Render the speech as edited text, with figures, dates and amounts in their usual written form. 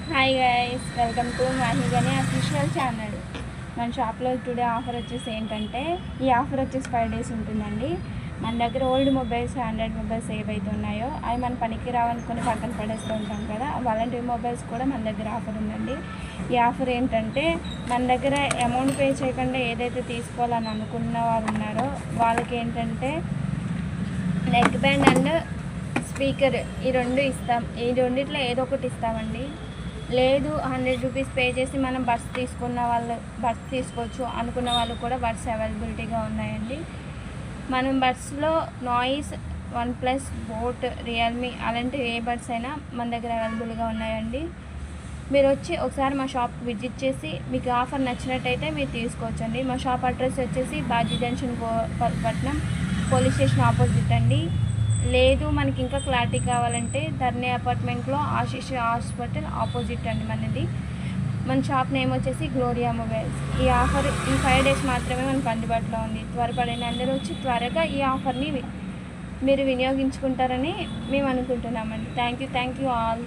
Hi guys, welcome to మాహిగని official channel. మన షాప్లో టుడే ఆఫర్ వచ్చేసి ఏంటంటే, ఈ ఆఫర్ వచ్చేసి 5 days ఉంటుందండి. మన దగ్గర ఓల్డ్ మొబైల్స్, ఆండ్రాయిడ్ మొబైల్స్ ఏవైతే ఉన్నాయో అవి మన పనికి రావనుకొని పక్కన పడేస్తూ ఉంటాం కదా, అలాంటి మొబైల్స్ కూడా మన దగ్గర ఆఫర్ ఉందండి. ఈ ఆఫర్ ఏంటంటే, మన దగ్గర అమౌంట్ పే చేయకుండా ఏదైతే తీసుకోవాలని అనుకున్న వారు ఉన్నారో వాళ్ళకి ఏంటంటే నెక్ బ్యాండ్ అండ్ స్పీకర్ ఈ రెండు ఇస్తాం. ఈ రెండిట్లో ఏదో ఒకటి ఇస్తామండి. లేదు 100 రూపీస్ పే చేసి మనం బడ్స్ తీసుకోవచ్చు అనుకున్న వాళ్ళు కూడా బడ్స్ అవైలబిలిటీగా ఉన్నాయండి. మనం బడ్స్లో నాయిస్, OnePlus, బోట్, రియల్మీ అలాంటి ఏ బడ్స్ అయినా మన దగ్గర అవైలబుల్గా ఉన్నాయండి. మీరు వచ్చి ఒకసారి మా షాప్ విజిట్ చేసి మీకు ఆఫర్ నచ్చినట్టయితే మీరు తీసుకోవచ్చండి. మా షాప్ అడ్రస్ వచ్చేసి బాజీ జంక్షన్, పట్నం పోలీస్ స్టేషన్ ఆపోజిట్ అండి. లేదు మనకి ఇంకా క్లారిటీ కావాలంటే ధర్ని అపార్ట్మెంట్లో ఆశీష్ హాస్పిటల్ ఆపోజిట్ అండి మనది. మన షాప్ నేమ్ వచ్చేసి గ్లోరియా మొబైల్స్. ఈ ఆఫర్ ఈ 5 days మాత్రమే మనకు అందుబాటులో ఉంది. త్వరపడిన అందరూ వచ్చి త్వరగా ఈ ఆఫర్ని మీరు వినియోగించుకుంటారని మేము అనుకుంటున్నామండి. Thank you all.